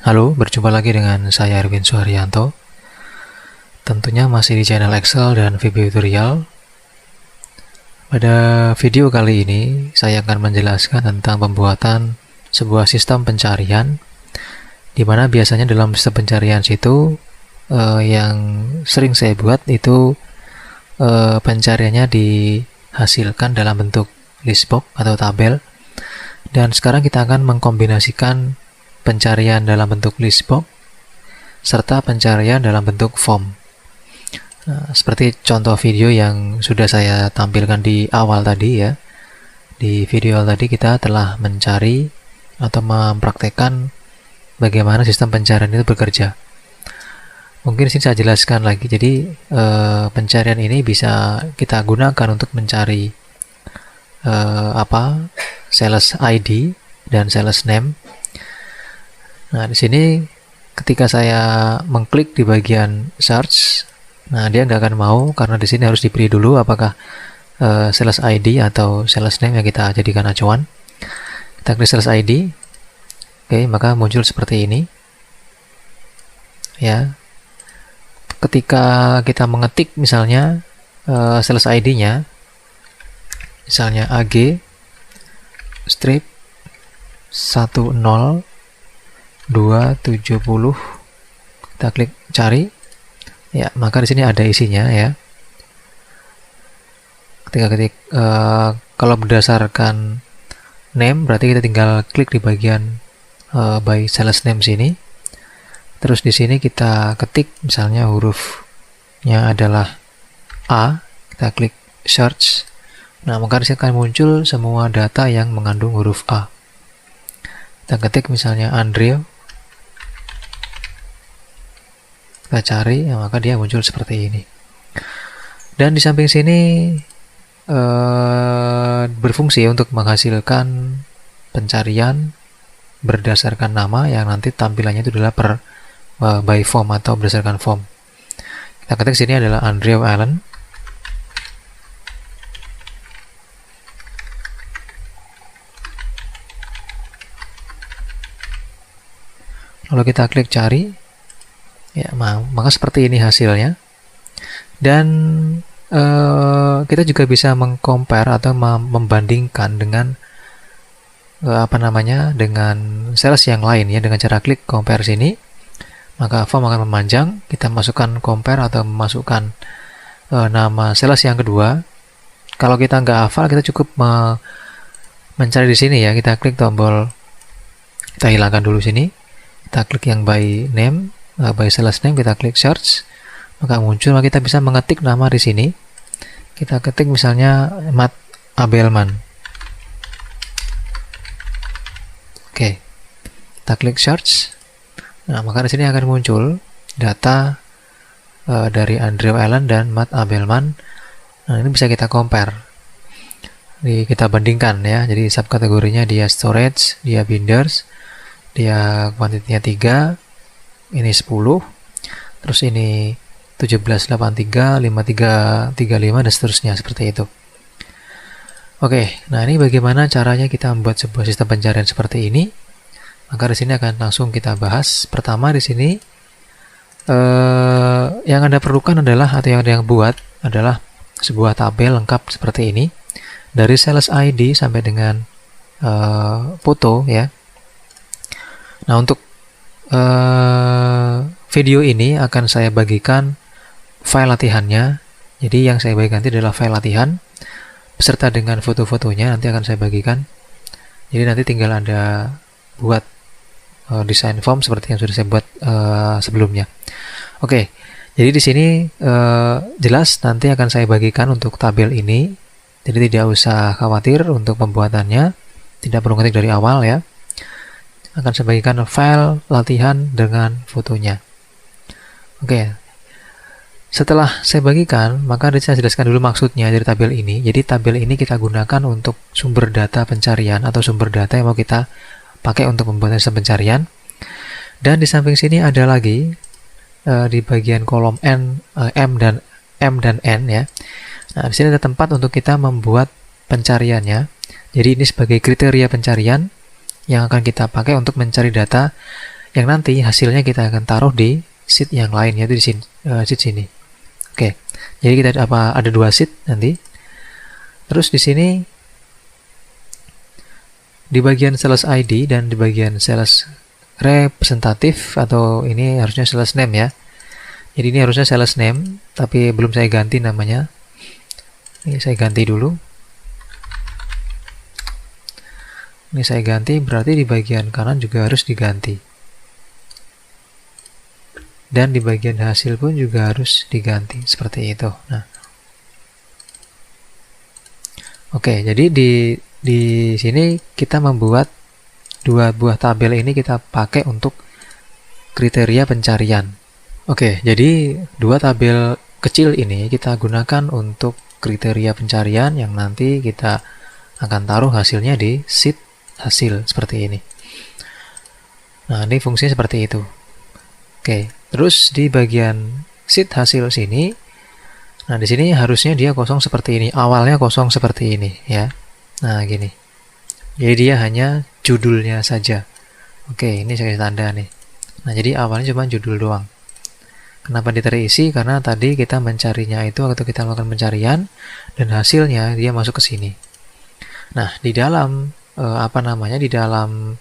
Halo, berjumpa lagi dengan saya Erwin Suharyanto. Tentunya masih di channel Excel dan VB Tutorial. Pada video kali ini, saya akan menjelaskan tentang pembuatan sebuah sistem pencarian, di mana biasanya dalam sistem pencarian situ yang sering saya buat itu pencariannya dihasilkan dalam bentuk list box atau tabel. Dan sekarang kita akan mengkombinasikan pencarian dalam bentuk list box serta pencarian dalam bentuk form. Nah, seperti contoh video yang sudah saya tampilkan di awal tadi ya. Di video tadi kita telah mencari atau mempraktekkan bagaimana sistem pencarian itu bekerja. Mungkin sini saya jelaskan lagi. Jadi pencarian ini bisa kita gunakan untuk mencari sales ID dan sales name. Nah, di sini ketika saya mengklik di bagian search, nah dia nggak akan mau karena di sini harus dipilih dulu apakah sales ID atau sales name yang kita jadikan acuan. Kita klik sales ID, oke, maka muncul seperti ini. Ya, ketika kita mengetik misalnya sales ID-nya, misalnya AG strip 10 270, kita klik cari ya, maka di sini ada isinya ya. Ketika ketik kalau berdasarkan name berarti kita tinggal klik di bagian by sales name sini, terus di sini kita ketik misalnya hurufnya adalah A, kita klik search. Nah, maka di sini akan muncul semua data yang mengandung huruf A. Kita ketik misalnya Andrea, kita cari, ya, maka dia muncul seperti ini. Dan di samping sini berfungsi untuk menghasilkan pencarian berdasarkan nama yang nanti tampilannya itu adalah by form atau berdasarkan form. Kita ketik sini adalah Andrea Allen. Lalu kita klik cari, ya, maka seperti ini hasilnya. Dan kita juga bisa mengcompare atau membandingkan dengan dengan sales yang lain ya, dengan cara klik compare sini. Maka form akan memanjang, kita masukkan compare atau memasukkan nama sales yang kedua. Kalau kita nggak hafal, kita cukup mencari di sini ya. Kita klik tombol, kita hilangkan dulu sini. Kita klik yang by name, by sales name, kita klik search, maka muncul. Maka kita bisa mengetik nama di sini. Kita ketik misalnya Matt Abelman. Oke, kita klik search. Nah, maka di sini akan muncul data dari Andrea Allen dan Matt Abelman. Nah, ini bisa kita compare. Kita bandingkan ya. Jadi subkategorinya dia storage, dia binders, dia kuantitinya 3, ini 10, terus ini 1783, 5335 dan seterusnya seperti itu. Oke, nah ini bagaimana caranya kita membuat sebuah sistem pencarian seperti ini. Maka di sini akan langsung kita bahas. Pertama di sini yang Anda perlukan adalah atau yang Anda buat adalah sebuah tabel lengkap seperti ini dari sales ID sampai dengan foto ya. Nah, untuk video ini akan saya bagikan file latihannya. Jadi yang saya bagikan nanti adalah file latihan beserta dengan foto-fotonya, nanti akan saya bagikan. Jadi nanti tinggal Anda buat desain form seperti yang sudah saya buat sebelumnya. Oke, jadi di sini jelas nanti akan saya bagikan untuk tabel ini. Jadi tidak usah khawatir untuk pembuatannya, tidak perlu ketik dari awal ya. Akan saya bagikan file latihan dengan fotonya. Oke, setelah saya bagikan, maka saya jelaskan dulu maksudnya dari tabel ini. Jadi tabel ini kita gunakan untuk sumber data pencarian atau sumber data yang mau kita pakai untuk membuat sistem pencarian. Dan di samping sini ada lagi di bagian kolom M dan N ya. Nah, di sini ada tempat untuk kita membuat pencariannya. Jadi ini sebagai kriteria pencarian yang akan kita pakai untuk mencari data yang nanti hasilnya kita akan taruh di sheet yang lain, yaitu di sini, sheet sini. Oke, jadi kita ada dua sheet nanti. Terus di sini di bagian sales ID dan di bagian sales representatif, atau ini harusnya sales name ya. Jadi ini harusnya sales name, tapi belum saya ganti namanya. Ini saya ganti dulu. Ini saya ganti, berarti di bagian kanan juga harus diganti. Dan di bagian hasil pun juga harus diganti, seperti itu. Nah, oke, jadi di sini kita membuat dua buah tabel ini kita pakai untuk kriteria pencarian. Oke, jadi dua tabel kecil ini kita gunakan untuk kriteria pencarian yang nanti kita akan taruh hasilnya di sheet hasil seperti ini. Nah, ini fungsinya seperti itu. Oke, terus di bagian sheet hasil sini, nah di sini harusnya dia kosong seperti ini, awalnya kosong seperti ini ya. Nah, gini. Jadi dia hanya judulnya saja. Oke, ini saya kasih tanda nih. Nah, jadi awalnya cuma judul doang. Kenapa dia terisi? Karena tadi kita mencarinya itu atau kita melakukan pencarian dan hasilnya dia masuk ke sini. Nah, di dalam di dalam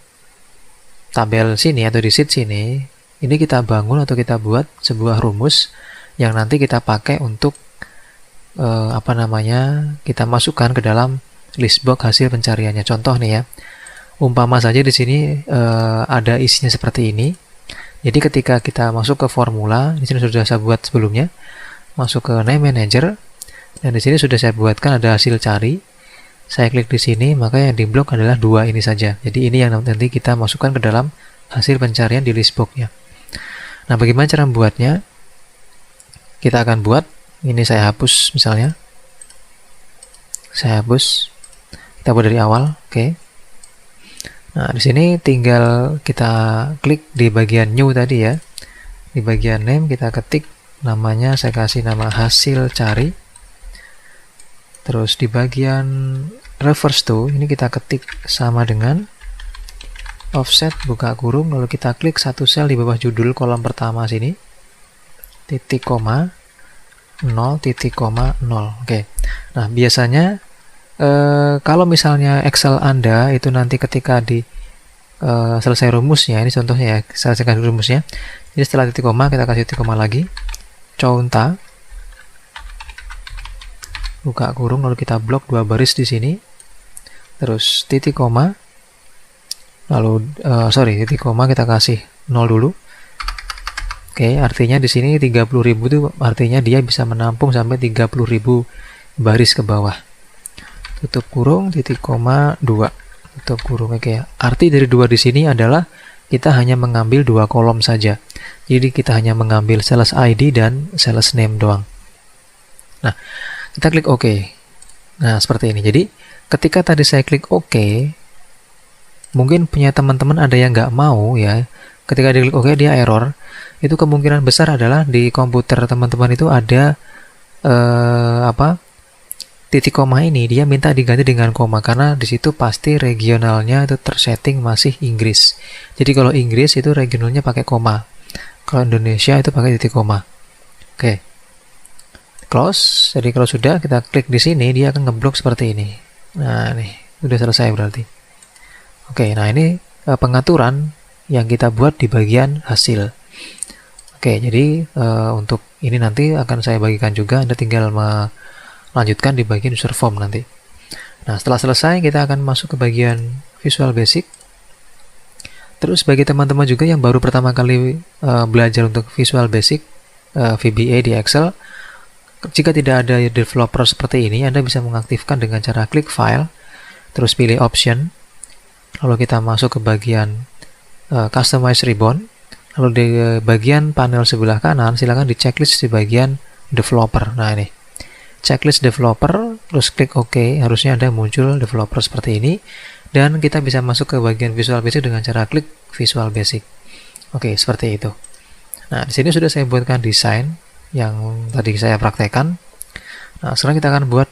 tabel sini atau di sheet sini, ini kita bangun atau kita buat sebuah rumus yang nanti kita pakai untuk kita masukkan ke dalam list box hasil pencariannya. Contoh nih ya, umpama saja di sini ada isinya seperti ini. Jadi ketika kita masuk ke formula, di sini sudah saya buat sebelumnya, masuk ke name manager, dan di sini sudah saya buatkan ada hasil cari. Saya klik di sini, maka yang di blok adalah dua ini saja. Jadi ini yang nanti kita masukkan ke dalam hasil pencarian di list box-nya. Nah, bagaimana cara membuatnya? Kita akan buat, ini saya hapus misalnya. Saya hapus. Kita buat dari awal, oke. Nah, di sini tinggal kita klik di bagian new tadi ya. Di bagian name kita ketik namanya, saya kasih nama hasil cari. Terus di bagian reverse to, ini kita ketik sama dengan offset buka kurung, lalu kita klik satu sel di bawah judul kolom pertama sini, titik koma 0 titik koma 0. Oke. Nah, biasanya kalau misalnya Excel Anda itu nanti ketika di selesai rumusnya, ini contohnya ya, selesaikan rumusnya. Jadi setelah titik koma kita kasih titik koma lagi, conta buka kurung, lalu kita blok dua baris di sini, terus titik koma, lalu titik koma kita kasih 0 dulu. Oke, artinya di sini 30.000 itu artinya dia bisa menampung sampai 30.000 baris ke bawah. Tutup kurung, titik koma 2, tutup kurung. Oke, arti dari 2 di sini adalah kita hanya mengambil 2 kolom saja. Jadi kita hanya mengambil sales ID dan sales name doang. Nah, kita klik OK. Nah, seperti ini. Jadi, ketika tadi saya klik OK, mungkin punya teman-teman ada yang nggak mau ya. Ketika dia klik OK, dia error. Itu kemungkinan besar adalah di komputer teman-teman itu ada titik koma ini dia minta diganti dengan koma, karena di situ pasti regionalnya itu tersetting masih Inggris. Jadi kalau Inggris itu regionalnya pakai koma. Kalau Indonesia itu pakai titik koma. Oke. Close. Jadi kalau sudah kita klik di sini, dia akan ngeblok seperti ini. Nah, nih sudah selesai berarti. Oke, nah ini pengaturan yang kita buat di bagian hasil. Oke, jadi untuk ini nanti akan saya bagikan juga, Anda tinggal melanjutkan di bagian user form nanti. Nah, setelah selesai kita akan masuk ke bagian Visual Basic. Terus bagi teman-teman juga yang baru pertama kali belajar untuk Visual Basic VBA di Excel, jika tidak ada developer seperti ini, Anda bisa mengaktifkan dengan cara klik File, terus pilih Option, lalu kita masuk ke bagian Customize Ribbon, lalu di bagian panel sebelah kanan, silakan di checklist di bagian Developer. Nah, ini checklist Developer, terus klik OK, harusnya ada muncul developer seperti ini, dan kita bisa masuk ke bagian Visual Basic dengan cara klik Visual Basic. Oke, seperti itu. Nah, di sini sudah saya buatkan desain yang tadi saya praktekkan. Nah, sekarang kita akan buat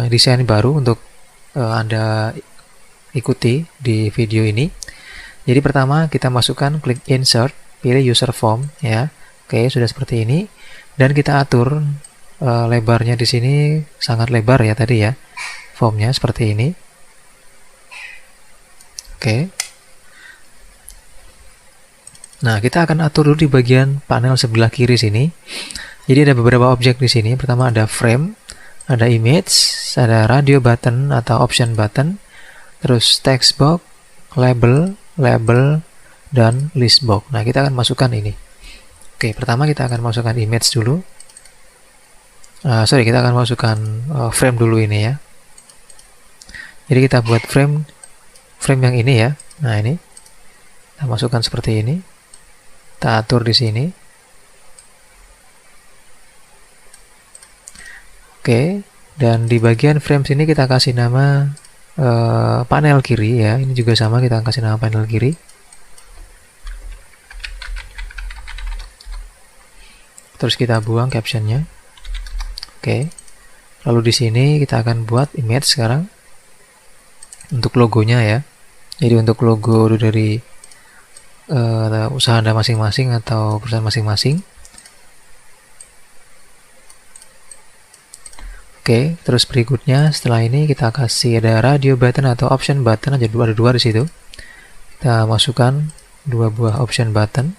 desain baru untuk Anda ikuti di video ini. Jadi pertama kita masukkan, klik insert, pilih user form ya. Oke, sudah seperti ini. Dan kita atur lebarnya di sini sangat lebar ya tadi ya. Formnya seperti ini. Oke. Nah, kita akan atur dulu di bagian panel sebelah kiri sini. Jadi ada beberapa objek di sini. Pertama ada frame, ada image, ada radio button atau option button, terus text box, label, dan list box. Nah, kita akan masukkan ini. Oke, pertama kita akan masukkan image dulu. Kita akan masukkan frame dulu ini ya. Jadi kita buat frame yang ini ya. Nah, ini kita masukkan seperti ini. Kita atur di sini. Oke, dan di bagian frame sini kita kasih nama panel kiri ya. Ini juga sama, kita kasih nama panel kiri. Terus kita buang captionnya. Oke. Lalu di sini kita akan buat image sekarang untuk logonya ya. Jadi untuk logo dari usaha Anda masing-masing atau perusahaan masing-masing. Oke, terus berikutnya setelah ini kita kasih ada radio button atau option button, ada dua di situ. Kita masukkan 2 buah option button.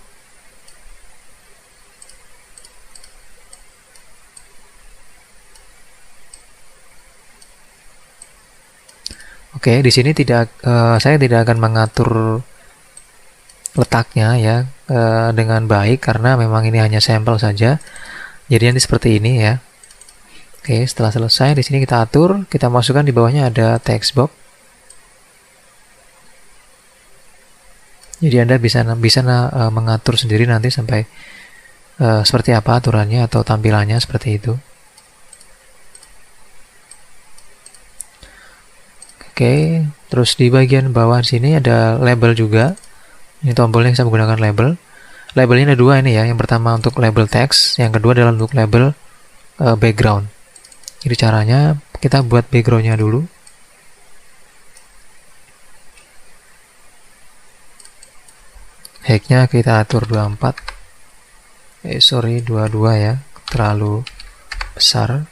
Oke, di sini saya tidak akan mengatur letaknya ya dengan baik karena memang ini hanya sampel saja. Jadi nanti seperti ini ya. Oke, setelah selesai di sini kita atur, kita masukkan di bawahnya ada text box. Jadi Anda bisa mengatur sendiri nanti sampai seperti apa aturannya atau tampilannya seperti itu. Oke, terus di bagian bawah sini ada label juga. Ini tombolnya saya menggunakan label. Labelnya ada 2 ini ya. Yang pertama untuk label text, yang kedua adalah untuk label background. Jadi caranya kita buat backgroundnya dulu. Height-nya kita atur 24. 22 ya. Terlalu besar.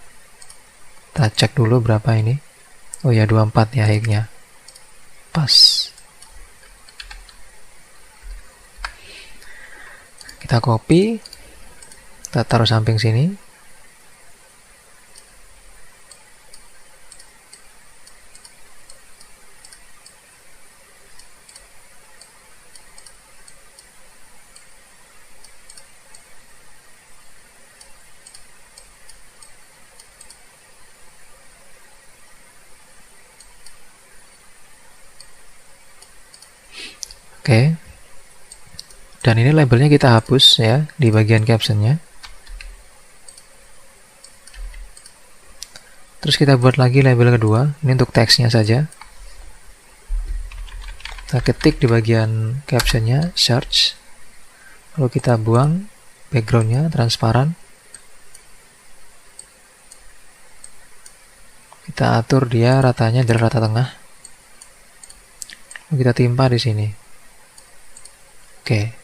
Kita cek dulu berapa ini. Oh ya, 24 ya height-nya. Pas. Kita copy, kita taruh samping sini. Oke. Dan ini labelnya kita hapus ya di bagian captionnya. Terus kita buat lagi label kedua, ini untuk teksnya saja. Kita ketik di bagian captionnya, search. Lalu kita buang backgroundnya, transparan. Kita atur dia ratanya adalah rata tengah. Lalu kita timpa di sini. Oke.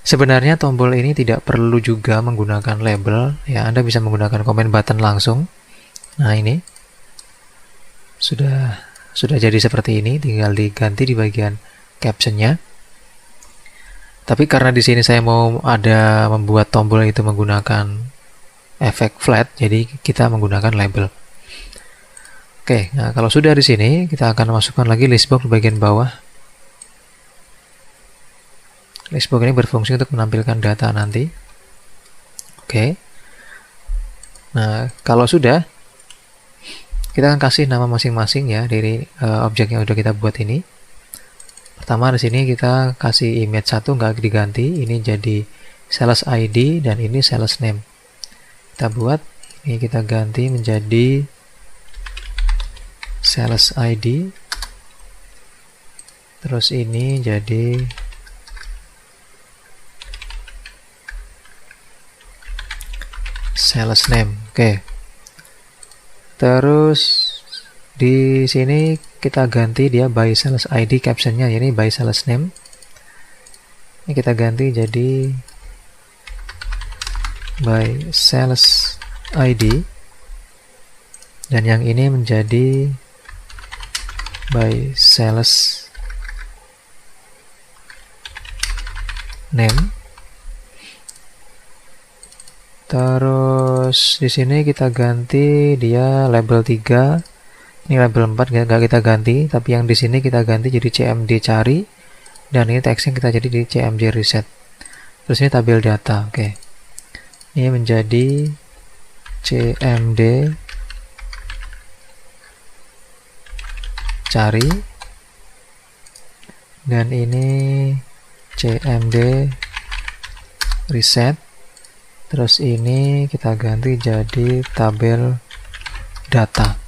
Sebenarnya tombol ini tidak perlu juga menggunakan label ya, Anda bisa menggunakan comment button langsung. Nah, ini sudah jadi seperti ini, tinggal diganti di bagian captionnya. Tapi karena di sini saya mau membuat tombol itu menggunakan efek flat, jadi kita menggunakan label. Oke, nah kalau sudah di sini kita akan masukkan lagi list box di bagian bawah. Listbox ini berfungsi untuk menampilkan data nanti. Oke. Nah, kalau sudah, kita akan kasih nama masing-masing ya dari objek yang sudah kita buat ini. Pertama di sini kita kasih image 1 nggak diganti, ini jadi sales ID dan ini sales name. Kita buat, ini kita ganti menjadi sales ID. Terus ini jadi sales name. Oke. Terus di sini kita ganti dia by sales ID captionnya, ini by sales name. Ini kita ganti jadi by sales ID, dan yang ini menjadi by sales name. Terus di sini kita ganti dia label 3. Ini label 4 nggak kita ganti, tapi yang di sini kita ganti jadi CMD cari, dan ini teksnya kita jadi di CMD reset. Terus ini tabel data. Oke. Ini menjadi CMD cari, dan ini CMD reset. Terus ini kita ganti jadi tabel data.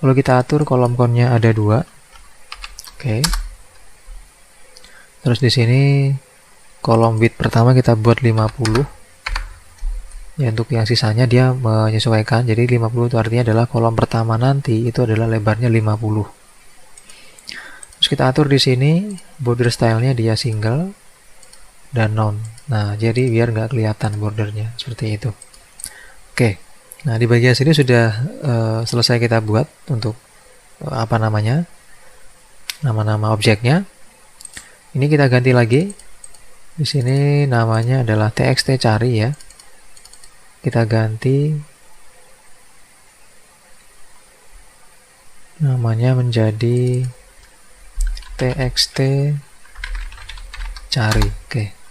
Lalu kita atur kolom count-nya ada 2. Oke. Terus di sini kolom width pertama kita buat 50. Ya, untuk yang sisanya dia menyesuaikan. Jadi 50 itu artinya adalah kolom pertama nanti itu adalah lebarnya 50. Terus kita atur di sini border style-nya dia single dan none. Nah, jadi biar nggak kelihatan bordernya seperti itu. Oke. Nah, di bagian sini sudah selesai kita buat untuk nama-nama objeknya. Ini kita ganti lagi. Di sini namanya adalah txt cari ya. Kita ganti namanya menjadi txt cari. Oke.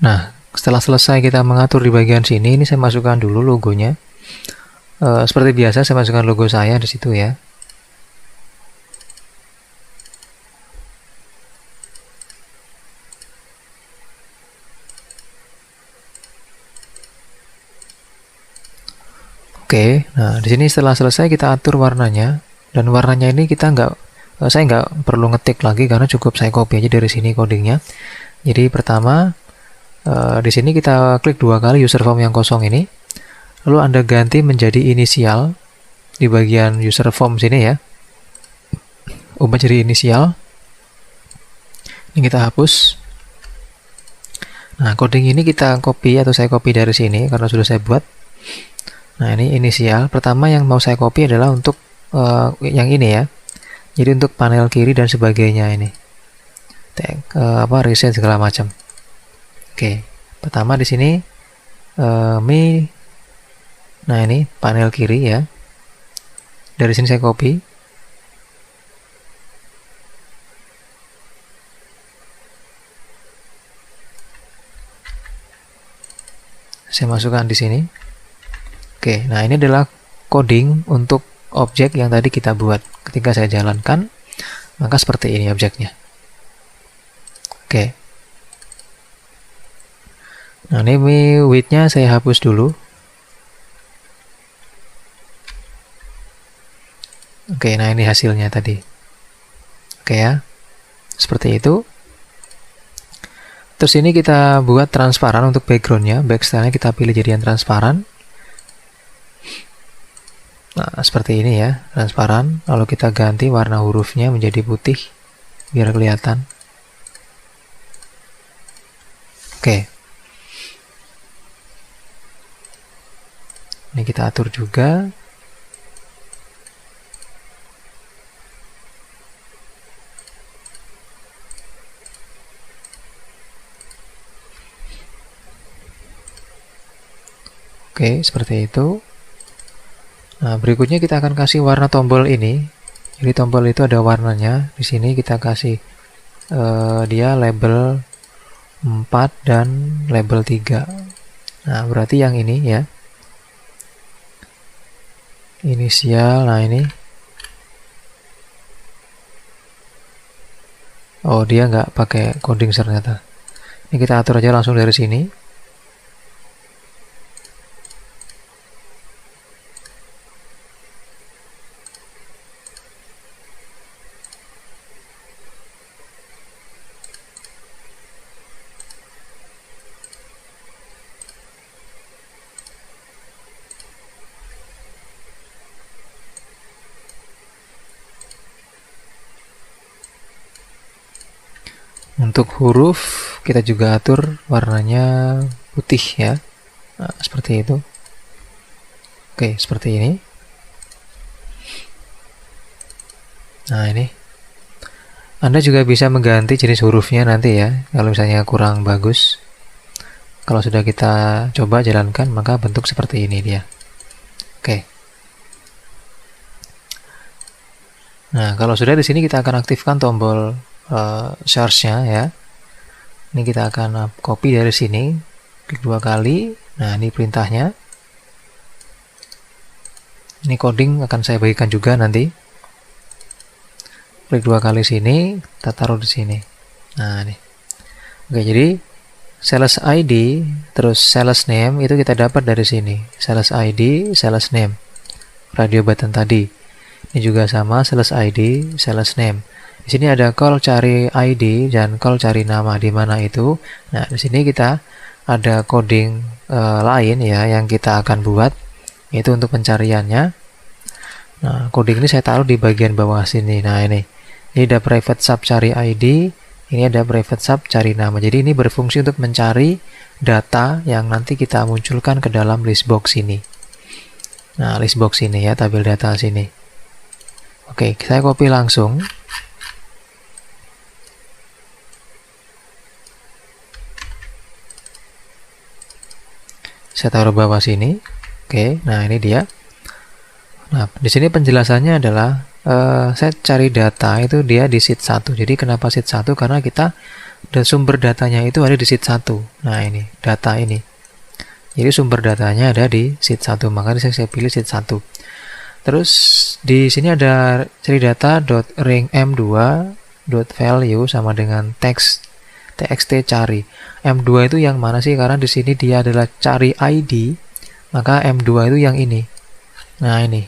Nah, setelah selesai kita mengatur di bagian sini, ini saya masukkan dulu logonya. Seperti biasa saya masukkan logo saya di situ ya. Oke, nah di sini setelah selesai kita atur warnanya, dan warnanya ini saya nggak perlu ngetik lagi karena cukup saya copy aja dari sini codingnya. Jadi pertama di sini kita klik 2 kali user form yang kosong ini, lalu Anda ganti menjadi inisial di bagian user form sini ya, ubah jadi inisial. Ini kita hapus. Nah, coding ini kita copy atau saya copy dari sini karena sudah saya buat. Nah, ini inisial. Pertama yang mau saya copy adalah untuk yang ini ya. Jadi untuk panel kiri dan sebagainya ini. Reset segala macam. Oke, pertama di sini me. Nah, ini panel kiri ya. Dari sini saya copy. Saya masukkan di sini. Oke, nah ini adalah coding untuk objek yang tadi kita buat. Ketika saya jalankan, maka seperti ini objeknya. Oke. Nah, ini width-nya saya hapus dulu. Oke, nah ini hasilnya tadi. Oke ya. Seperti itu. Terus ini kita buat transparan untuk background-nya. Backstyle-nya kita pilih jadi yang transparan. Nah, seperti ini ya, transparan. Lalu kita ganti warna hurufnya menjadi putih biar kelihatan. Oke. Ini kita atur juga. Oke, seperti itu. Nah, berikutnya kita akan kasih warna tombol ini. Jadi tombol itu ada warnanya. Di sini kita kasih dia label 4 dan label 3. Nah, berarti yang ini ya. Inisial, nah ini. Oh, dia nggak pakai coding ternyata. Ini kita atur aja langsung dari sini. Untuk huruf kita juga atur warnanya putih ya. Nah, seperti itu. Oke, seperti ini. Nah, ini. Anda juga bisa mengganti jenis hurufnya nanti ya, kalau misalnya kurang bagus. Kalau sudah kita coba jalankan, maka bentuk seperti ini dia. Oke. Nah, kalau sudah di sini kita akan aktifkan tombol search-nya ya. Ini kita akan copy dari sini, klik 2 kali. Nah, ini perintahnya. Ini coding akan saya bagikan juga nanti. Klik 2 kali sini, kita taruh di sini. Nah, ini. Oke, jadi sales ID terus sales name itu kita dapat dari sini. Sales ID, sales name. Radio button tadi. Ini juga sama, sales ID, sales name. Di sini ada call cari ID dan call cari nama, di mana itu. Nah, di sini kita ada coding lain ya yang kita akan buat, yaitu untuk pencariannya. Nah, coding ini saya taruh di bagian bawah sini. Nah, ini ada private sub cari ID, ini ada private sub cari nama. Jadi ini berfungsi untuk mencari data yang nanti kita munculkan ke dalam list box ini. Nah, list box ini ya, tabel data sini. Oke, saya copy langsung. Saya taruh bawah sini. Oke, nah ini dia. Nah, di sini penjelasannya adalah saya cari data itu dia di sheet 1. Jadi kenapa sheet 1? Karena kita dan sumber datanya itu ada di sheet 1. Nah, ini data ini. Jadi sumber datanya ada di sheet 1, makanya saya pilih sheet 1. Terus di sini ada cari data.ring m2.value sama dengan txt cari. M2 itu yang mana sih? Karena di sini dia adalah cari ID, maka M2 itu yang ini. Nah, ini.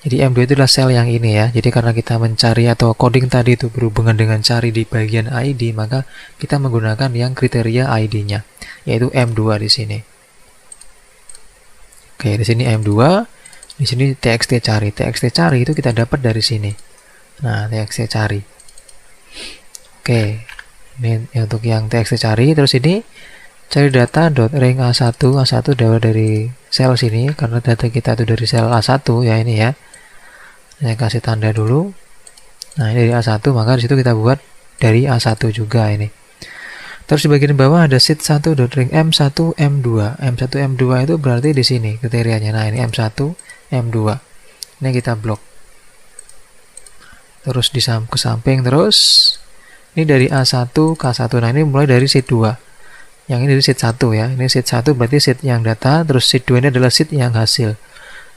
Jadi M2 itu adalah sel yang ini ya. Jadi karena kita mencari atau coding tadi itu berhubungan dengan cari di bagian ID, maka kita menggunakan yang kriteria ID-nya, yaitu M2 di sini. Oke, di sini M2, di sini txt cari. Txt cari itu kita dapat dari sini. Nah, txt cari. Oke. Ini untuk yang txt cari. Terus ini cari data.ring A1 dari sel sini, karena data kita itu dari sel A1 ya, ini ya. Saya kasih tanda dulu. Nah, ini dari A1, maka disitu kita buat dari A1 juga ini. Terus di bagian bawah ada sheet 1.ring M1 M2. M1 M2 itu berarti di sini kriterianya. Nah, ini M1 M2. Ini kita blok. Terus ke samping terus. Ini dari A1 ke A1. Nah, ini mulai dari sheet 2. Yang ini dari sheet 1 ya. Ini sheet 1 berarti sheet yang data, terus sheet 2 ini adalah sheet yang hasil.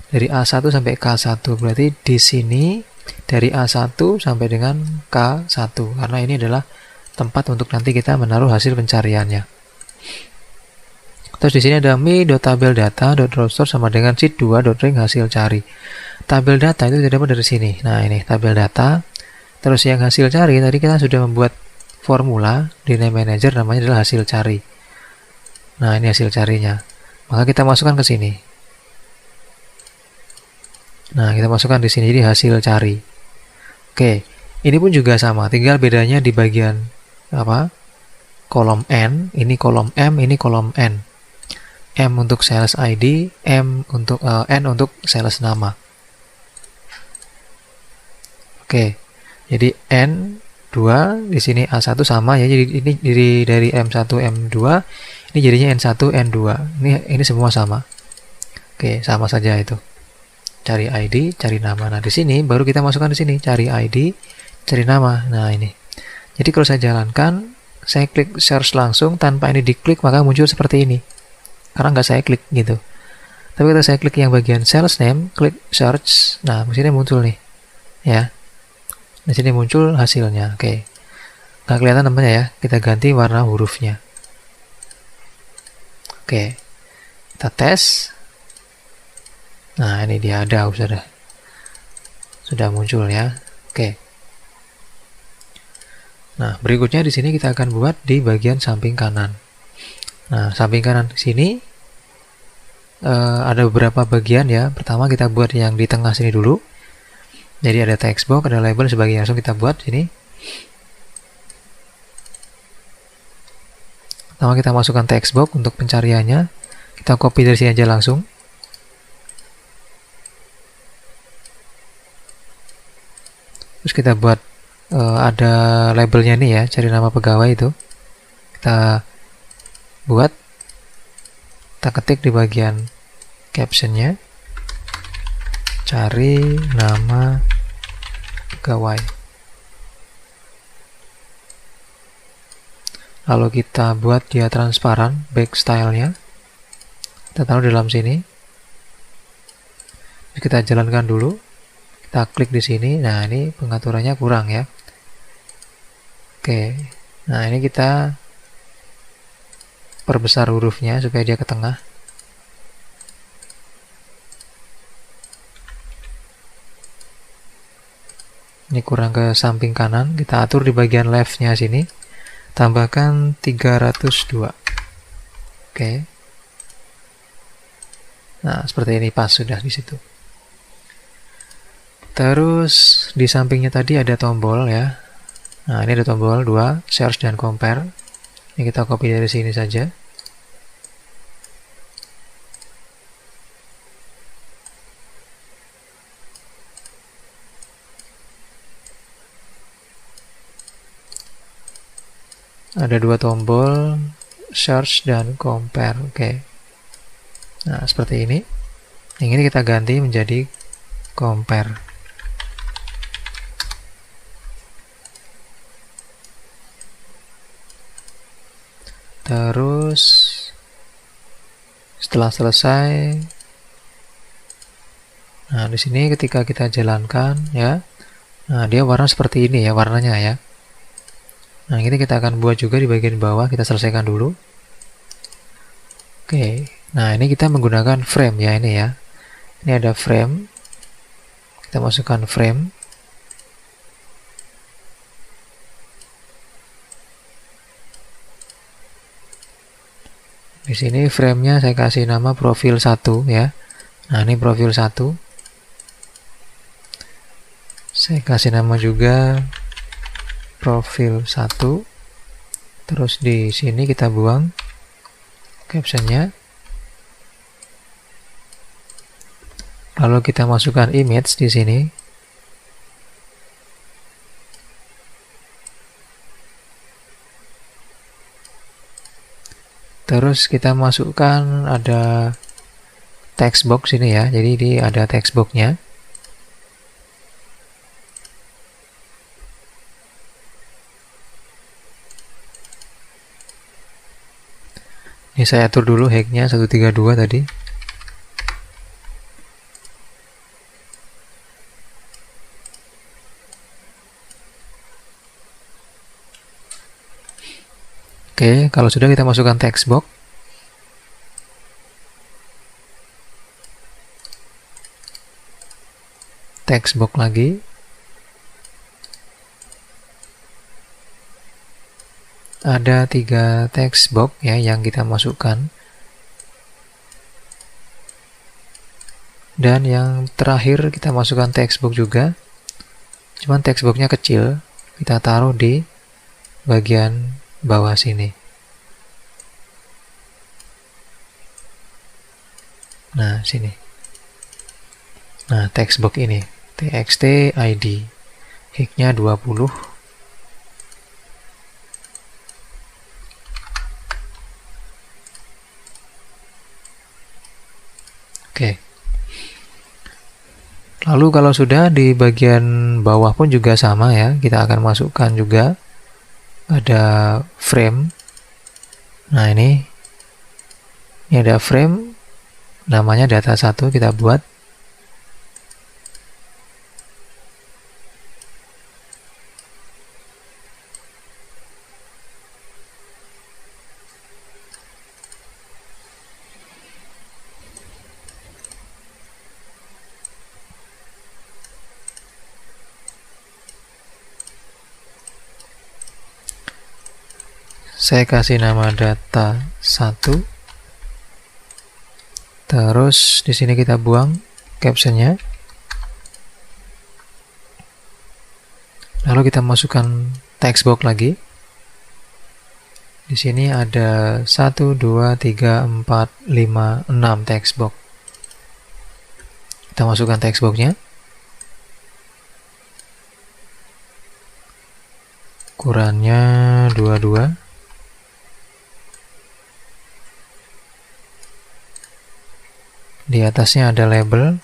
Dari A1 sampai K1. Berarti di sini dari A1 sampai dengan K1. Karena ini adalah tempat untuk nanti kita menaruh hasil pencariannya. Terus di sini ada mi.tabeldata.roster sama dengan sheet 2.ring hasil cari. Tabel data itu kita dapat dari sini. Nah, ini tabel data. Terus yang hasil cari, tadi kita sudah membuat formula di name manager, namanya adalah hasil cari. Nah, ini hasil carinya. Maka kita masukkan ke sini. Nah, kita masukkan di sini, jadi hasil cari. Oke, ini pun juga sama, tinggal bedanya di bagian kolom N, ini kolom M, ini kolom N. M untuk sales ID, N untuk sales nama. Oke. Jadi N2 di sini A1 sama ya. Jadi ini dari M1 M2 ini jadinya N1 N2. Ini semua sama. Oke, sama saja itu. Cari ID, cari nama. Nah, di sini baru kita masukkan di sini cari ID, cari nama. Nah, ini. Jadi kalau saya jalankan, saya klik search langsung tanpa ini diklik, maka muncul seperti ini. Karena nggak saya klik gitu. Tapi kalau saya klik yang bagian sales name, klik search. Nah, di sini muncul nih. Ya. Di sini muncul hasilnya. Oke. Nggak kelihatan namanya ya. Kita ganti warna hurufnya. Oke. Kita tes. Nah, ini dia ada sudah muncul ya. Oke. Nah, berikutnya di sini kita akan buat di bagian samping kanan. Nah, samping kanan di sini ada beberapa bagian ya. Pertama kita buat yang di tengah sini dulu. Jadi ada text box, ada label sebagainya. Langsung kita buat sini. Pertama kita masukkan text box untuk pencariannya. Kita copy dari sini aja langsung. Terus kita buat ada labelnya nih ya, cari nama pegawai itu. Kita buat, kita ketik di bagian captionnya, cari nama pegawai. Lalu kita buat dia transparan, back style-nya. Kita taruh di dalam sini. Terus kita jalankan dulu. Kita klik di sini. Nah, ini pengaturannya kurang ya. Oke. Nah, ini kita perbesar hurufnya supaya dia ke tengah. Ini kurang ke samping kanan. Kita atur di bagian left-nya sini. Tambahkan 302. Oke. Nah, seperti ini pas sudah di situ. Terus di sampingnya tadi ada tombol ya. Nah, ini ada tombol 2, search dan compare. Ini kita copy dari sini saja. Ada 2 tombol, search dan compare. Oke. Nah, seperti ini. Yang ini kita ganti menjadi compare. Terus setelah selesai, nah di sini ketika kita jalankan ya, nah dia warna seperti ini ya warnanya ya. Nah ini kita akan buat juga di bagian bawah, kita selesaikan dulu. Oke, nah ini kita menggunakan frame ya ini ya. Ini ada frame, kita masukkan frame. Di sini frame-nya saya kasih nama profil 1 ya. Nah, ini profil 1. Saya kasih nama juga profil 1. Terus di sini kita buang captionnya. Lalu kita masukkan image di sini. Terus kita masukkan ada text box ini ya. Jadi ini ada text box-nya. Ini saya atur dulu hack-nya 132 tadi. Oke, kalau sudah kita masukkan text box. Text box lagi. Ada 3 text box ya yang kita masukkan. Dan yang terakhir kita masukkan text box juga. Cuman text box-nya kecil. Kita taruh di bagian bawah sini. Nah, sini. Nah, text box ini txt id hack-nya 20. Oke. Lalu kalau sudah di bagian bawah pun juga sama ya, kita akan masukkan juga ada frame. Nah, ini ada frame namanya data 1, kita buat. Saya kasih nama data 1. Terus di sini kita buang captionnya. Lalu kita masukkan text box lagi. Di sini ada 1, 2, 3, 4, 5, 6 text box. Kita masukkan text box-nya. Ukurannya 22. Di atasnya ada label.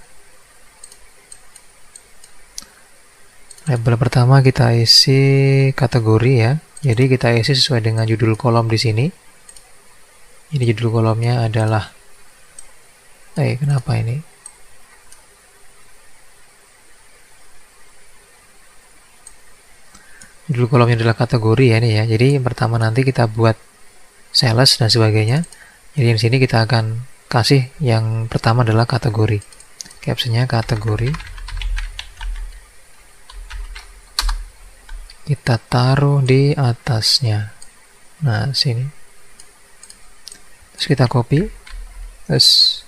Label pertama kita isi kategori ya. Jadi kita isi sesuai dengan judul kolom di sini. Jadi judul kolomnya adalah kenapa ini? Judul kolomnya adalah kategori ya ini ya. Jadi yang pertama nanti kita buat sales dan sebagainya. Jadi di sini kita akan kasih yang pertama adalah kategori. Captionnya kategori. Kita taruh di atasnya. Nah, sini. Terus kita copy. Terus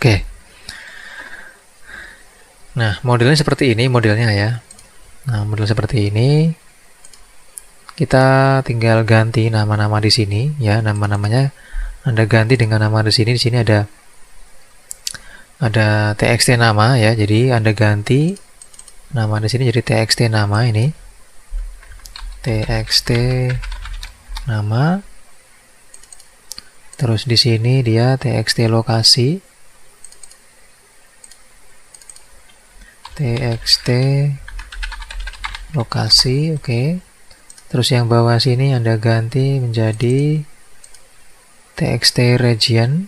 oke. Nah, modelnya seperti ini modelnya ya. Nah, model seperti ini. Kita tinggal ganti nama-nama di sini ya, nama-namanya Anda ganti dengan nama di sini. Di sini ada txt nama ya. Jadi Anda ganti nama di sini jadi txt nama ini. Txt nama. Terus di sini dia txt lokasi. Txt lokasi, oke. Terus yang bawah sini Anda ganti menjadi txt region.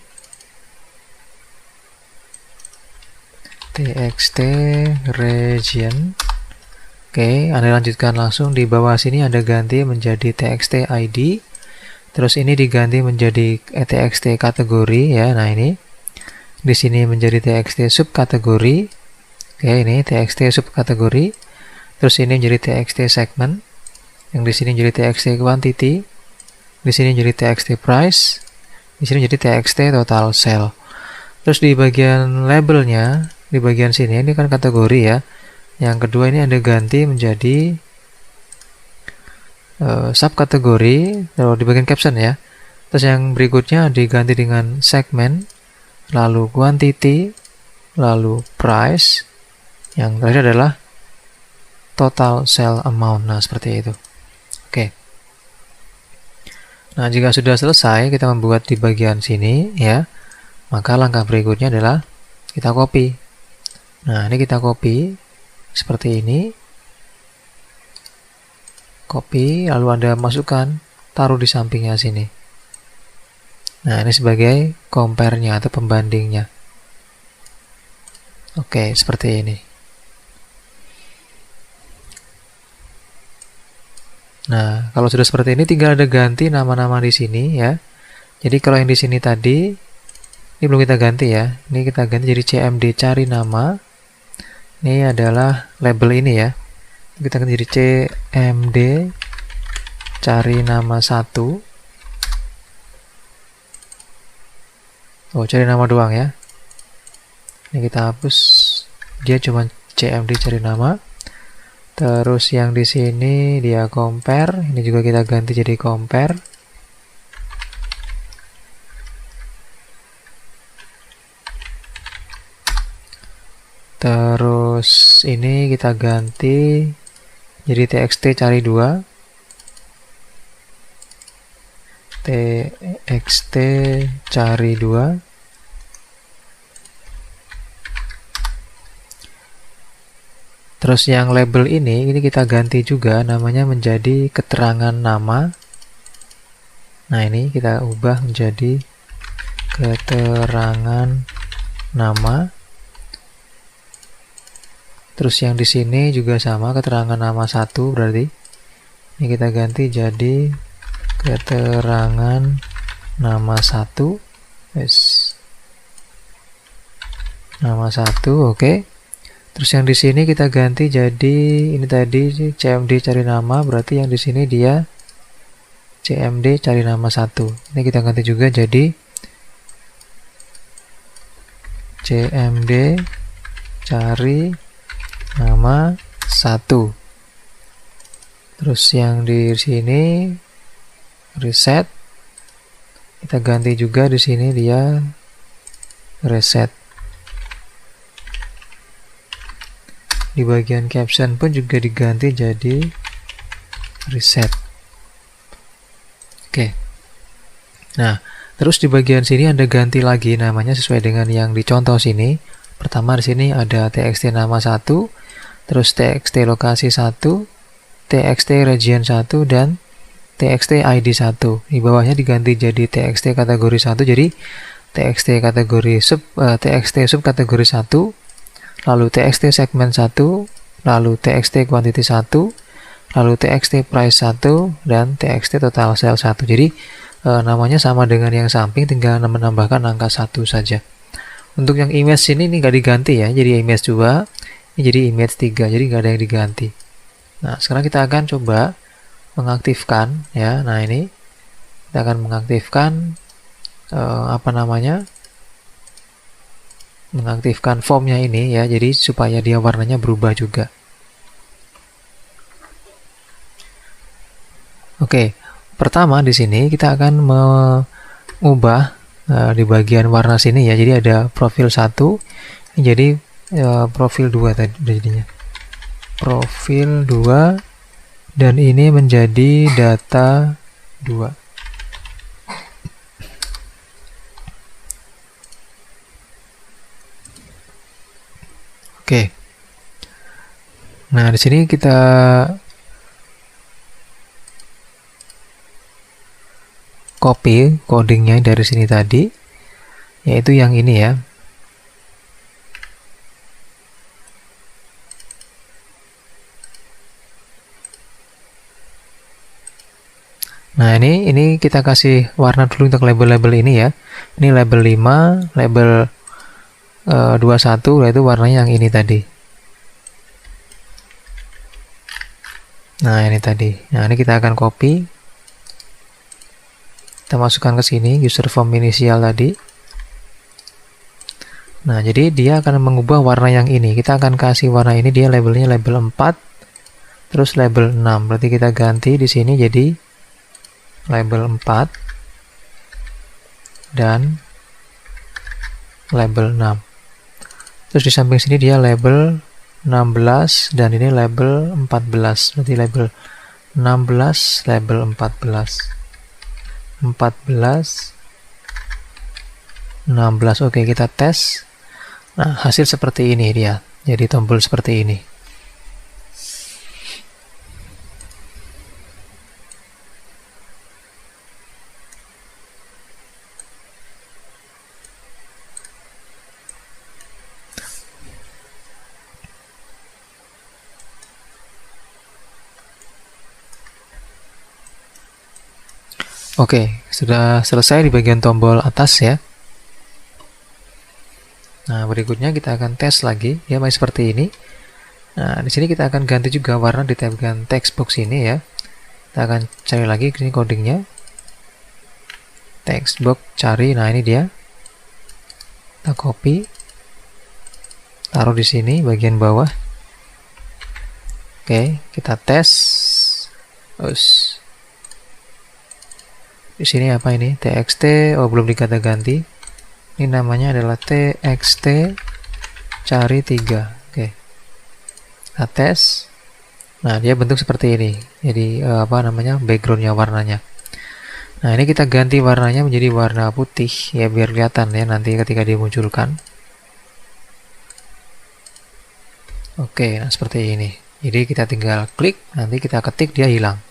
Txt region. Oke, Anda lanjutkan langsung di bawah sini Anda ganti menjadi txt id. Terus ini diganti menjadi txt kategori ya. Nah, ini di sini menjadi txt subkategori. Oke, ini txt subkategori. Terus ini menjadi txt segment. Yang di sini menjadi txt quantity. Di sini menjadi txt price. Di sini menjadi txt total sale. Terus di bagian labelnya, di bagian sini ini kan kategori ya. Yang kedua ini Anda ganti menjadi subkategori. Lalu di bagian caption ya. Terus yang berikutnya diganti dengan segment, lalu quantity, lalu price. Yang terakhir adalah total sale amount. Nah, seperti itu. Oke. Nah, jika sudah selesai kita membuat di bagian sini ya, maka langkah berikutnya adalah kita copy. Nah, ini kita copy seperti ini. Copy, lalu Anda masukkan, taruh di sampingnya sini. Nah, ini sebagai compare-nya atau pembandingnya. Oke, seperti ini. Nah, kalau sudah seperti ini tinggal ada ganti nama-nama di sini ya. Jadi kalau yang di sini tadi ini belum kita ganti ya. Ini kita ganti jadi cmd cari nama. Ini adalah label ini ya. Kita ganti jadi cmd cari nama 1. Oh, cari nama doang ya. Ini kita hapus. Dia cuma cmd cari nama. Terus yang di sini dia compare, ini juga kita ganti jadi compare. Terus ini kita ganti jadi txt cari 2. Txt cari 2. Terus yang label ini kita ganti juga namanya menjadi keterangan nama. Nah, ini kita ubah menjadi keterangan nama. Terus yang di sini juga sama, keterangan nama 1 berarti. Ini kita ganti jadi keterangan nama 1. Yes. Nama 1, oke. Terus yang di sini kita ganti jadi ini tadi CMD cari nama, berarti yang di sini dia CMD cari nama 1. Ini kita ganti juga jadi CMD cari nama 1. Terus yang di sini reset, kita ganti juga di sini dia reset. Di bagian caption pun juga diganti jadi reset. Oke. Nah, terus di bagian sini Anda ganti lagi namanya sesuai dengan yang dicontoh sini. Pertama di sini ada txt nama 1, terus txt lokasi 1, txt region 1 dan txt id 1. Di bawahnya diganti jadi txt kategori 1. Jadi txt kategori txt subkategori 1, lalu txt segmen 1, lalu txt quantity 1, lalu txt price 1 dan txt total sale 1. Jadi namanya sama dengan yang samping, tinggal menambahkan angka 1 saja. Untuk yang image sini ini nggak diganti ya, jadi image 2, ini jadi image 3, jadi nggak ada yang diganti. Nah, sekarang kita akan coba mengaktifkan ya. Nah, ini kita akan mengaktifkan mengaktifkan formnya ini ya, jadi supaya dia warnanya berubah juga. Oke, pertama di sini kita akan mengubah di bagian warna sini ya, jadi ada profil 1, jadi profil 2 tadi jadinya. Profil 2 dan ini menjadi data 2. Oke. Nah, di sini kita copy codingnya dari sini tadi, yaitu yang ini ya. Nah, ini kita kasih warna dulu untuk label-label ini ya. Ini label 5, label 21, yaitu warnanya yang ini tadi. Nah, ini tadi. Nah, ini kita akan copy. Kita masukkan ke sini user form inisial tadi. Nah, jadi dia akan mengubah warna yang ini. Kita akan kasih warna ini, dia labelnya label 4, terus label 6. Berarti kita ganti di sini jadi label 4 dan label 6. Terus di samping sini dia label 16 dan ini label 14. Berarti label 16, label 14. 14, 16. Oke, kita tes. Nah, hasil seperti ini dia. Jadi tombol seperti ini. Oke, sudah selesai di bagian tombol atas ya. Nah, berikutnya kita akan tes lagi, ya masih seperti ini. Nah, di sini kita akan ganti juga warna di bagian text box ini ya. Kita akan cari lagi ini codingnya. Text box cari, nah ini dia. Kita copy, taruh di sini bagian bawah. Oke, kita tes. Terus di sini apa ini? TXT, oh belum ganti. Ini namanya adalah TXT cari 3. Oke. Kita tes. Nah, dia bentuk seperti ini. Jadi backgroundnya warnanya. Nah, ini kita ganti warnanya menjadi warna putih ya, biar kelihatan ya nanti ketika dimunculkan. Oke, nah seperti ini. Jadi kita tinggal klik, nanti kita ketik dia hilang.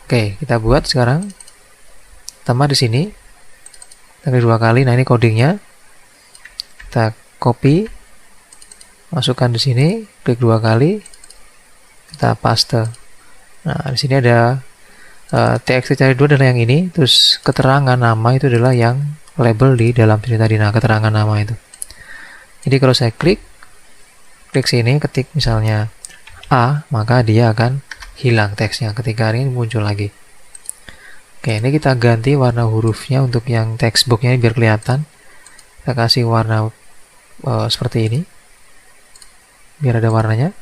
Oke, kita buat sekarang. pertama di sini, kita klik 2 kali. Nah, ini codingnya. Kita copy, masukkan di sini, klik 2 kali, kita paste. Nah, di sini ada txt cari 2 adalah yang ini, terus keterangan nama itu adalah yang label di dalam sini tadi. Nah, keterangan nama itu. Jadi kalau saya klik sini, ketik misalnya A, maka dia akan hilang teksnya ketika ini muncul lagi. Oke, ini kita ganti warna hurufnya untuk yang textbooknya biar kelihatan. Kita kasih warna seperti ini, biar ada warnanya.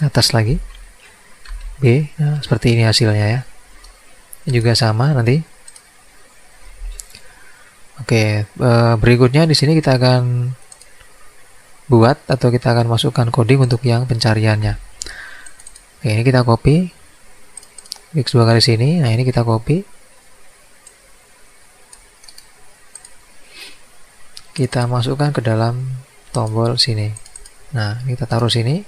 Atas lagi B, nah seperti ini hasilnya ya. Ini juga sama nanti. Oke, berikutnya di sini kita akan buat atau kita akan masukkan coding untuk yang pencariannya. Oke, ini kita copy, klik 2 kali sini. Nah, ini kita copy, kita masukkan ke dalam tombol sini. Nah, ini kita taruh sini.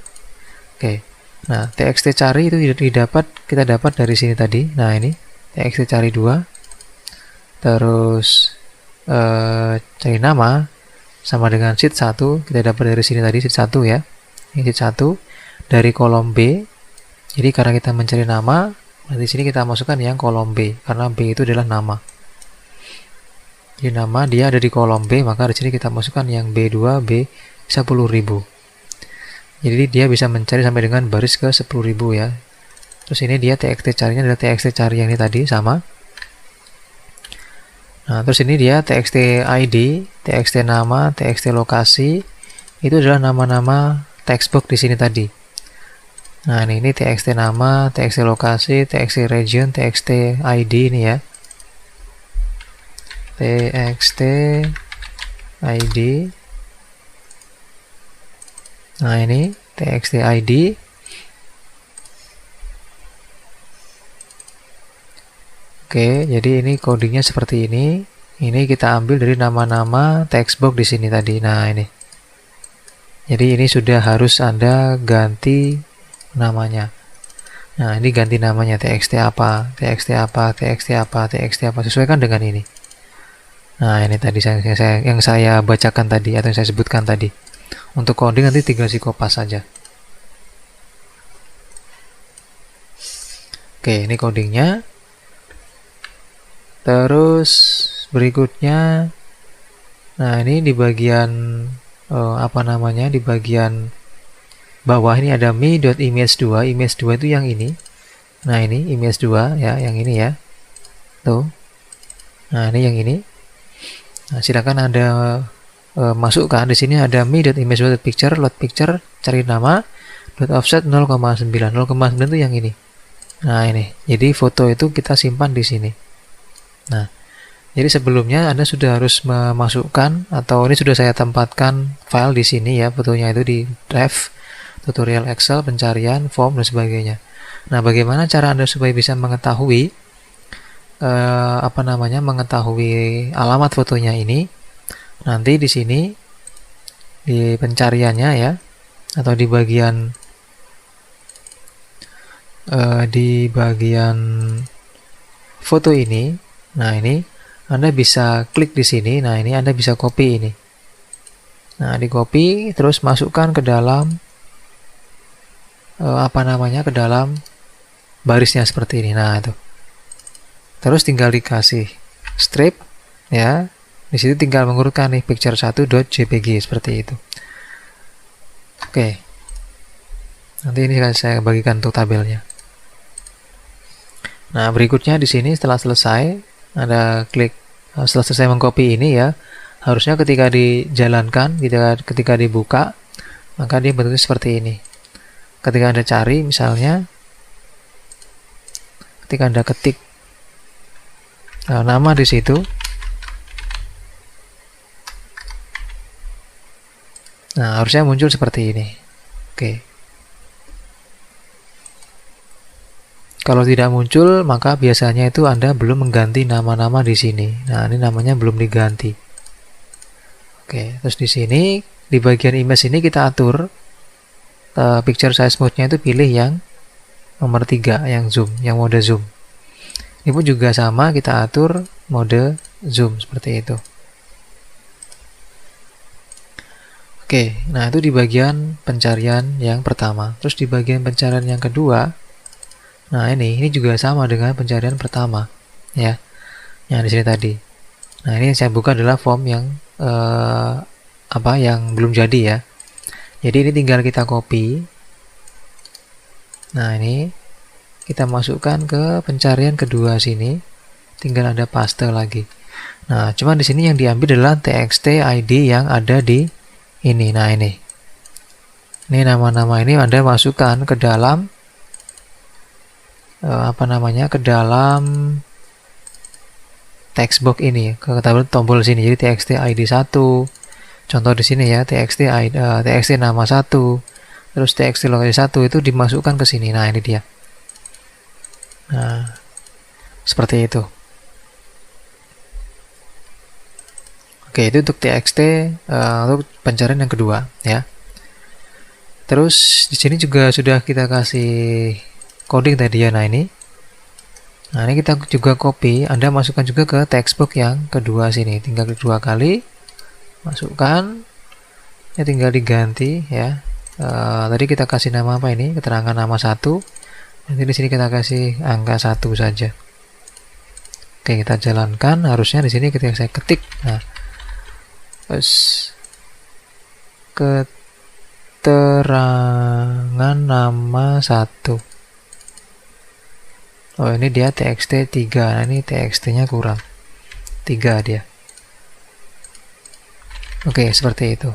Oke, nah txt cari itu kita dapat dari sini tadi. Nah, ini txt cari 2, terus cari nama sama dengan sheet 1 kita dapat dari sini tadi, sheet 1 ya. Ini sheet 1 dari kolom B. Jadi karena kita mencari nama, di sini kita masukkan yang kolom B karena B itu adalah nama. Jadi nama dia ada di kolom B, maka di sini kita masukkan yang B2 B 10.000. Jadi dia bisa mencari sampai dengan baris ke 10.000 ya. Terus ini dia txt carinya adalah txt cari yang ini tadi sama. Nah, terus ini dia txt ID, txt nama, txt lokasi. Itu adalah nama-nama textbook di sini tadi. Nah, ini txt nama, txt lokasi, txt region, txt ID ini ya. Txt ID. Nah, ini txt ID. Oke, jadi ini codingnya seperti ini. Ini kita ambil dari nama-nama textbook di sini tadi. Nah, ini. Jadi ini sudah harus Anda ganti namanya. Nah, ini ganti namanya txt apa, txt apa, txt apa, txt apa, sesuaikan dengan ini. Nah, ini tadi yang saya bacakan tadi atau yang saya sebutkan tadi. Untuk coding nanti tinggal si kopas saja. Oke, ini codingnya. Terus berikutnya, nah ini di bagian di bagian bawah ini ada me.image2. Image2 itu yang ini. Nah, ini image2 ya, yang ini ya. Tuh. Nah, ini yang ini. Nah, silakan Anda masukkan di sini ada me.image2.picture, load picture, cari nama, .offset 0,9. 0,9 itu yang ini. Nah, ini. Jadi foto itu kita simpan di sini. Nah, jadi sebelumnya Anda sudah harus memasukkan, atau ini sudah saya tempatkan file di sini ya, fotonya itu di drive, tutorial Excel, pencarian, form, dan sebagainya. Nah, bagaimana cara Anda supaya bisa mengetahui mengetahui alamat fotonya ini? Nanti di sini di pencariannya ya, atau di bagian foto ini. Nah, ini Anda bisa klik di sini. Nah, ini Anda bisa copy ini. Nah, di copy terus masukkan ke dalam ke dalam barisnya seperti ini. Nah, itu. Terus tinggal dikasih strip ya. Di situ tinggal mengurutkan nih picture1.jpg seperti itu. Oke. Nanti ini saya bagikan untuk tabelnya. Nah, berikutnya di sini setelah selesai Anda klik setelah selesai mengcopy ini ya. Harusnya ketika dijalankan, ketika dibuka, maka dia bentuknya seperti ini. Ketika Anda cari misalnya, ketika Anda ketik nama di situ, nah harusnya muncul seperti ini. Oke. Kalau tidak muncul, maka biasanya itu Anda belum mengganti nama-nama di sini. Nah, ini namanya belum diganti. Oke, terus di sini di bagian image ini kita atur picture size mode-nya itu pilih yang nomor 3, yang zoom, yang mode zoom. Ini pun juga sama, kita atur mode zoom seperti itu. Oke, nah itu di bagian pencarian yang pertama. Terus di bagian pencarian yang kedua, nah ini juga sama dengan pencarian pertama, ya. Yang di sini tadi. Nah ini yang saya buka adalah form yang yang belum jadi ya. Jadi ini tinggal kita copy. Nah ini kita masukkan ke pencarian kedua sini. Tinggal ada paste lagi. Nah cuma di sini yang diambil adalah txt id yang ada di ini. Nah ini nama-nama ini Anda masukkan ke dalam ke dalam text box ini, ke tombol sini. Jadi txt id 1, contoh di sini ya, txt nama 1, terus txt lokasi 1 itu dimasukkan ke sini. Nah ini dia. Nah seperti itu. Oke, itu untuk txt untuk pencarian yang kedua ya. Terus di sini juga sudah kita kasih coding tadi ya. Nah ini kita juga copy, Anda masukkan juga ke textbox yang kedua sini. Tinggal klik 2 kali, masukkan, ya tinggal diganti ya. Tadi kita kasih nama apa ini? Keterangan nama 1. Nanti di sini kita kasih angka 1 saja. Oke, kita jalankan. Harusnya di sini ketika saya ketik, nah, keterangan nama 1. Oh ini dia txt 3. Nah ini txt nya kurang 3 dia. Oke, seperti itu.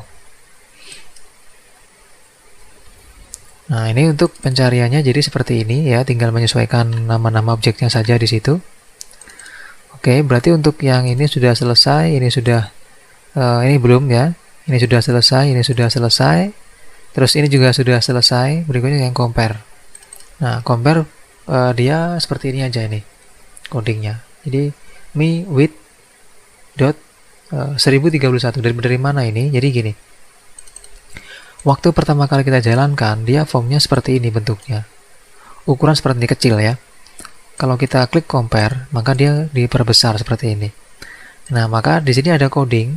Nah ini untuk pencariannya jadi seperti ini ya, tinggal menyesuaikan nama-nama objeknya saja di situ. Oke, berarti untuk yang ini sudah selesai, ini sudah ini belum ya. Ini sudah selesai, ini sudah selesai. Terus ini juga sudah selesai. Berikutnya yang compare. Nah compare dia seperti ini aja ini codingnya. Jadi me with dot 1031 dari mana ini? Jadi gini, waktu pertama kali kita jalankan dia formnya seperti ini bentuknya, ukuran seperti ini kecil ya. Kalau kita klik compare maka dia diperbesar seperti ini. Nah maka di sini ada coding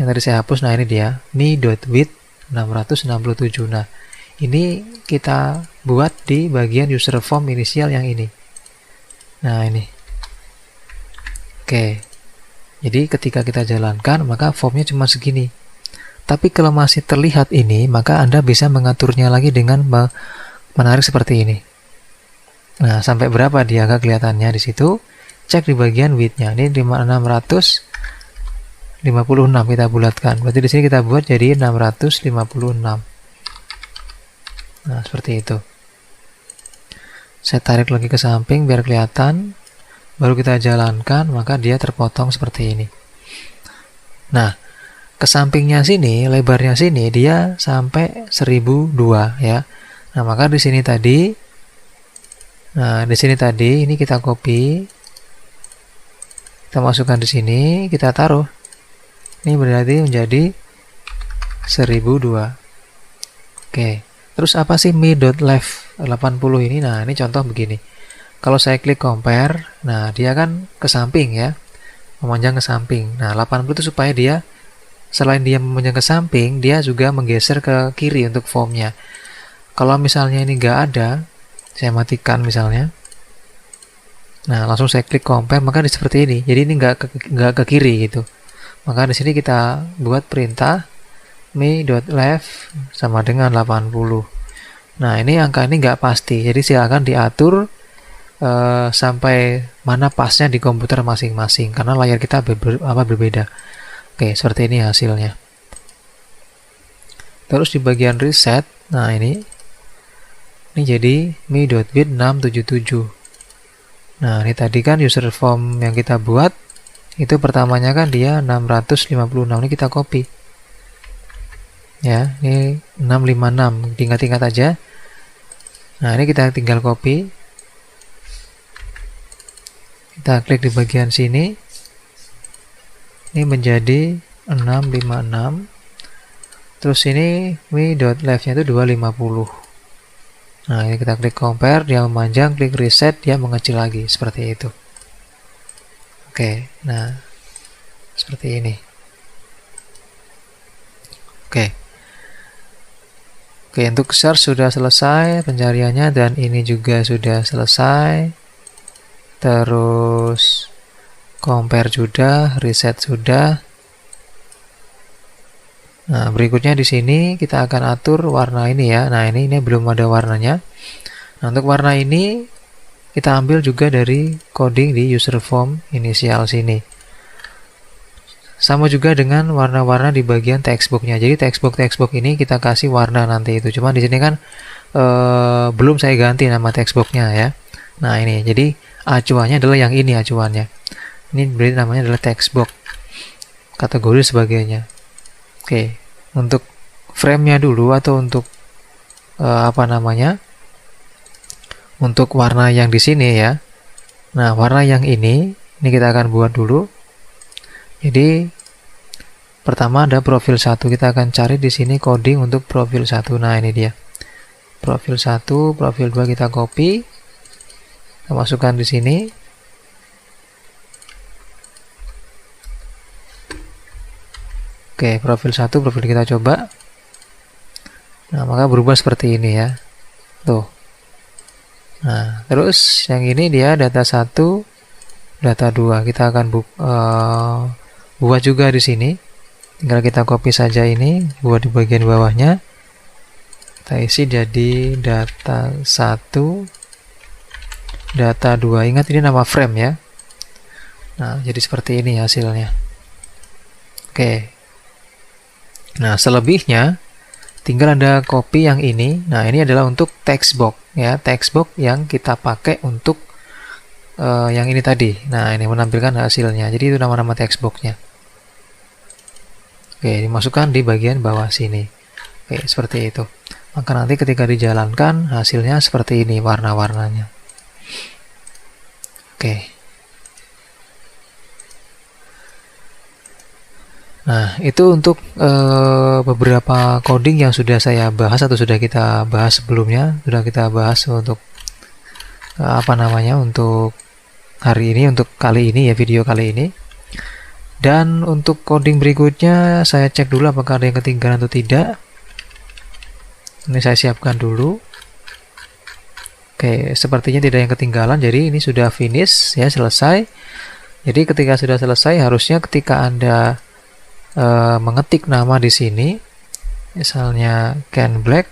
yang tadi saya hapus. Nah ini dia me.width 667. Nah ini kita buat di bagian user form inisial yang ini. Nah ini. Oke. Jadi ketika kita jalankan maka formnya cuma segini. Tapi kalau masih terlihat ini, maka Anda bisa mengaturnya lagi dengan menarik seperti ini. Nah, sampai berapa dia kelihatannya di situ? Cek di bagian width-nya. Ini 656 kita bulatkan. Berarti di sini kita buat jadi 656. Nah, seperti itu. Saya tarik lagi ke samping biar kelihatan. Baru kita jalankan, maka dia terpotong seperti ini. Nah, ke sampingnya sini, lebarnya sini, dia sampai 1002 ya. Nah, maka di sini tadi, ini kita copy. Kita masukkan di sini, kita taruh. Ini berarti menjadi 1002. Oke. Terus apa sih me.left 80 ini? Nah, ini contoh begini. Kalau saya klik compare, nah dia kan ke samping ya. Memanjang ke samping. Nah, 80 itu supaya dia selain dia memanjang ke samping, dia juga menggeser ke kiri untuk formnya. Kalau misalnya ini nggak ada, saya matikan misalnya. Nah, langsung saya klik compare, maka seperti ini. Jadi ini nggak ke kiri gitu. Maka di sini kita buat perintah me.left sama dengan 80. Nah ini angka ini nggak pasti, jadi silakan diatur sampai mana pasnya di komputer masing-masing karena layar kita berbeda. Oke, seperti ini hasilnya. Terus di bagian reset, nah ini jadi me.width 677. Nah ini tadi kan user form yang kita buat itu pertamanya kan dia 656, ini kita copy. Ya, ini 656, tingkat-tingkat aja. Nah, ini kita tinggal copy. Kita klik di bagian sini. Ini menjadi 656. Terus ini me.left-nya itu 250. Nah, ini kita klik compare, dia memanjang, klik reset, dia mengecil lagi, seperti itu. Oke, nah seperti ini. Oke, untuk search sudah selesai pencariannya, dan ini juga sudah selesai. Terus compare sudah, reset sudah. Nah, berikutnya di sini kita akan atur warna ini ya. Nah, ini belum ada warnanya. Nah, untuk warna ini kita ambil juga dari coding di user form inisial sini. Sama juga dengan warna-warna di bagian textbooknya. Jadi textbook ini kita kasih warna nanti itu. Cuma di sini kan belum saya ganti nama textbooknya ya. Nah, ini jadi acuannya adalah yang ini acuannya. Ini berarti namanya adalah textbook. Kategori sebagainya. Oke, untuk frame-nya dulu atau untuk untuk warna yang di sini ya. Nah, warna yang ini kita akan buat dulu. Jadi pertama ada profil 1, kita akan cari di sini coding untuk profil 1. Nah, ini dia. Profil 1, profil 2 kita copy. Kita masukkan di sini. Oke, profil 1, profil kita coba. Nah, maka berubah seperti ini ya. Tuh. Nah, terus yang ini dia data 1, data 2. Kita akan buat juga di sini. Tinggal kita copy saja ini, buat di bagian bawahnya. Kita isi jadi data 1, data 2. Ingat ini nama frame ya. Nah, jadi seperti ini hasilnya. Oke. Nah, selebihnya tinggal ada copy yang ini. Nah, ini adalah untuk textbook ya, textbook yang kita pakai untuk yang ini tadi. Nah, ini menampilkan hasilnya. Jadi itu nama-nama textbooknya. Oke, dimasukkan di bagian bawah sini. Oke, seperti itu. Maka nanti ketika dijalankan hasilnya seperti ini warna-warnanya. Oke. Nah, itu untuk beberapa coding yang sudah saya bahas atau sudah kita bahas sebelumnya, sudah kita bahas untuk untuk hari ini, untuk kali ini ya, video kali ini. Dan untuk coding berikutnya saya cek dulu apakah ada yang ketinggalan atau tidak. Ini saya siapkan dulu. Oke, sepertinya tidak ada yang ketinggalan, jadi ini sudah finish ya, selesai. Jadi ketika sudah selesai, harusnya ketika Anda mengetik nama di sini, misalnya Ken Black,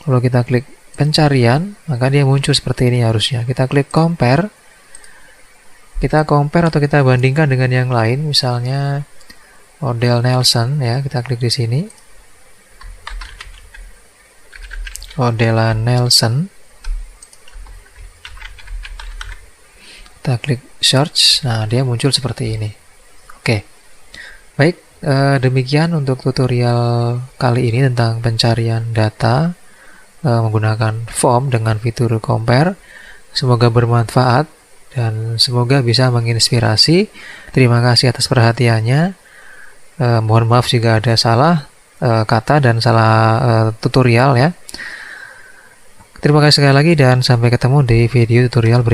kalau kita klik pencarian, maka dia muncul seperti ini harusnya. Kita klik compare, kita compare atau kita bandingkan dengan yang lain, misalnya Odell Nelson ya, kita klik di sini, Odell Nelson. Kita klik search, nah dia muncul seperti ini. Oke, baik, demikian untuk tutorial kali ini tentang pencarian data menggunakan form dengan fitur compare. Semoga bermanfaat dan semoga bisa menginspirasi. Terima kasih atas perhatiannya. Mohon maaf jika ada salah kata dan salah tutorial ya. Terima kasih sekali lagi dan sampai ketemu di video tutorial berikutnya.